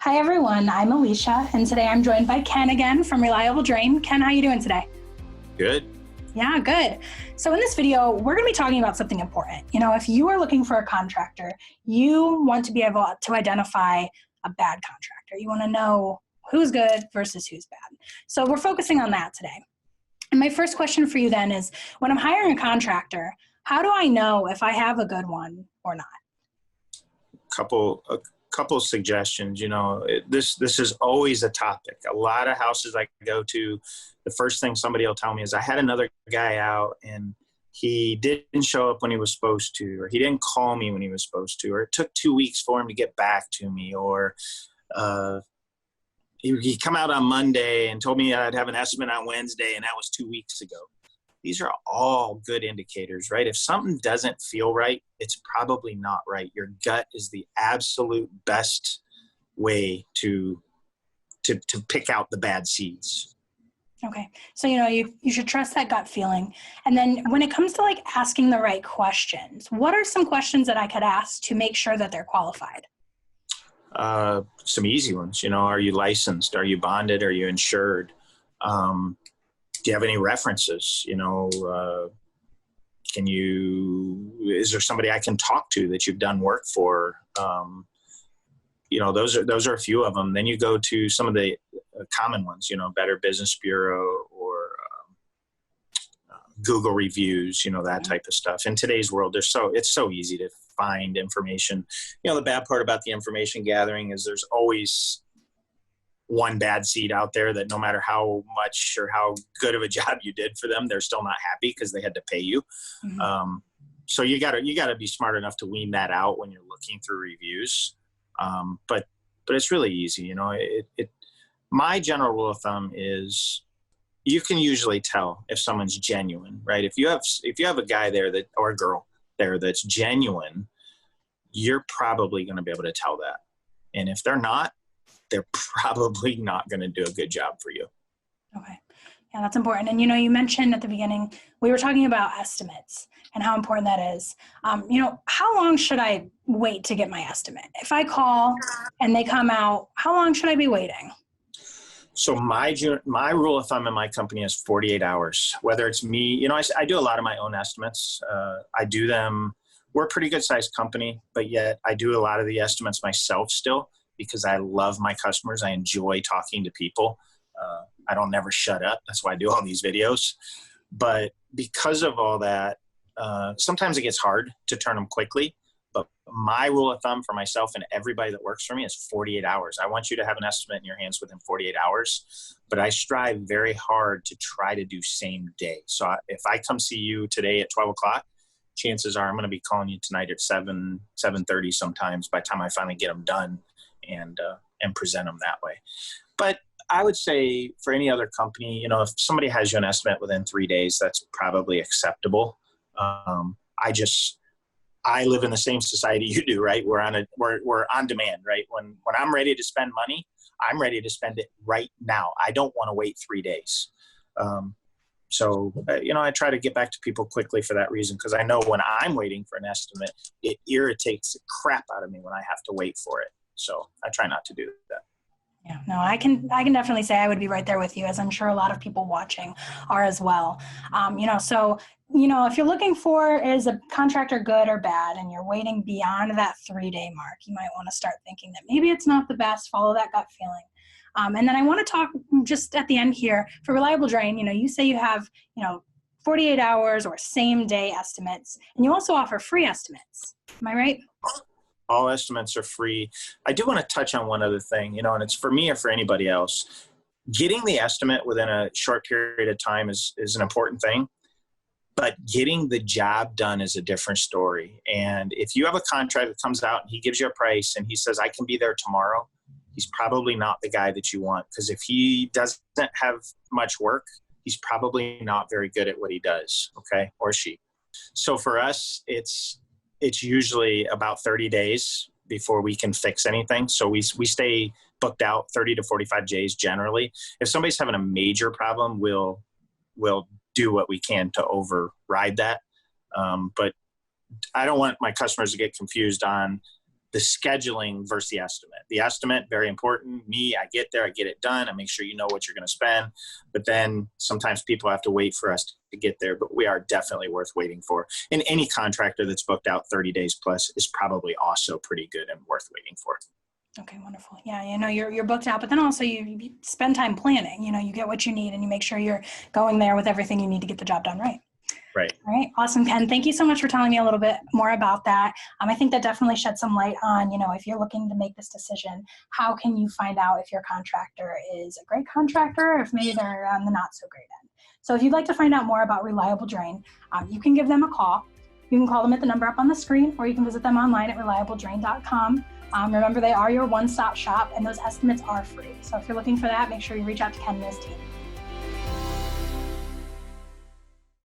Hi everyone, I'm Alicia, and today I'm joined by Ken again from Reliable Drain. Ken, how are you doing today? Good. Yeah, good. So in this video, we're going to be talking about something important. You know, if you are looking for a contractor, you want to be able to identify a bad contractor. You want to know who's good versus who's bad. So we're focusing on that today. And my first question for you then is, when I'm hiring a contractor, how do I know if I have a good one or not? A couple suggestions. You know, this is always a topic. A lot of houses I go to, the first thing somebody will tell me is, I had another guy out and he didn't show up when he was supposed to, or he didn't call me when he was supposed to, or it took 2 weeks for him to get back to me, or he come out on Monday and told me I'd have an estimate on Wednesday, and that was 2 weeks ago. These are all good indicators, right? If something doesn't feel right, it's probably not right. Your gut is the absolute best way to pick out the bad seeds. Okay. So, you know, you should trust that gut feeling. And then when it comes to like asking the right questions, what are some questions that I could ask to make sure that they're qualified? Some easy ones, you know, are you licensed? Are you bonded? Are you insured? Do you have any references? You know, is there somebody I can talk to that you've done work for? You know, those are a few of them. Then you go to some of the common ones, you know, Better Business Bureau or Google reviews, you know, that type of stuff. In today's world, it's so easy to find information. You know, the bad part about the information gathering is there's always one bad seed out there that no matter how much or how good of a job you did for them, they're still not happy because they had to pay you. Mm-hmm. So you gotta be smart enough to wean that out when you're looking through reviews. But it's really easy. You know, my general rule of thumb is you can usually tell if someone's genuine, right? If you have a guy there or a girl there that's genuine, you're probably going to be able to tell that. And if they're not, they're probably not going to do a good job for you. Okay. Yeah, that's important. And, you know, you mentioned at the beginning, we were talking about estimates and how important that is. You know, how long should I wait to get my estimate? If I call and they come out, how long should I be waiting? So my rule of thumb in my company is 48 hours, whether it's me, you know, I do a lot of my own estimates. I do them. We're a pretty good sized company, but yet I do a lot of the estimates myself still, because I love my customers. I enjoy talking to people. I don't never shut up. That's why I do all these videos. But because of all that, sometimes it gets hard to turn them quickly. But my rule of thumb for myself and everybody that works for me is 48 hours. I want you to have an estimate in your hands within 48 hours. But I strive very hard to try to do same day. So if I come see you today at 12 o'clock, chances are I'm going to be calling you tonight at 7:30 sometimes by the time I finally get them done and present them that way. But I would say for any other company, you know, if somebody has you an estimate within 3 days, that's probably acceptable. I live in the same society you do, right? We're on demand, right? When I'm ready to spend money, I'm ready to spend it right now. I don't want to wait 3 days. So, you know, I try to get back to people quickly for that reason, because I know when I'm waiting for an estimate, it irritates the crap out of me when I have to wait for it. So I try not to do that. Yeah, no, I can definitely say I would be right there with you, as I'm sure a lot of people watching are as well. You know, so, you know, if you're looking for, is a contractor good or bad, and you're waiting beyond that 3-day mark, you might want to start thinking that maybe it's not the best. Follow that gut feeling. And then I want to talk just at the end here for Reliable Drain. You know, you say you have, you know, 48 hours or same day estimates, and you also offer free estimates. Am I right? All estimates are free. I do want to touch on one other thing, you know, and it's for me or for anybody else. Getting the estimate within a short period of time is an important thing, but getting the job done is a different story. And if you have a contract that comes out and he gives you a price and he says, I can be there tomorrow, he's probably not the guy that you want. Because if he doesn't have much work, he's probably not very good at what he does, okay, or she. So for us, it's usually about 30 days before we can fix anything. So we stay booked out 30 to 45 days generally. If somebody's having a major problem, we'll do what we can to override that. But I don't want my customers to get confused on the scheduling versus the estimate. The estimate, very important. Me, I get there, I get it done. I make sure you know what you're going to spend. But then sometimes people have to wait for us to get there, but we are definitely worth waiting for. And any contractor that's booked out 30 days plus is probably also pretty good and worth waiting for. Okay, wonderful. Yeah, you're booked out, but then also you spend time planning. You get what you need and you make sure you're going there with everything you need to get the job done right. Right. All right. Awesome, Ken. Thank you so much for telling me a little bit more about that. I think that definitely shed some light on, if you're looking to make this decision, how can you find out if your contractor is a great contractor or if maybe they're on the not so great end. So if you'd like to find out more about Reliable Drain, you can give them a call. You can call them at the number up on the screen, or you can visit them online at reliabledrain.com. Remember, they are your one-stop shop and those estimates are free. So if you're looking for that, make sure you reach out to Ken and his team.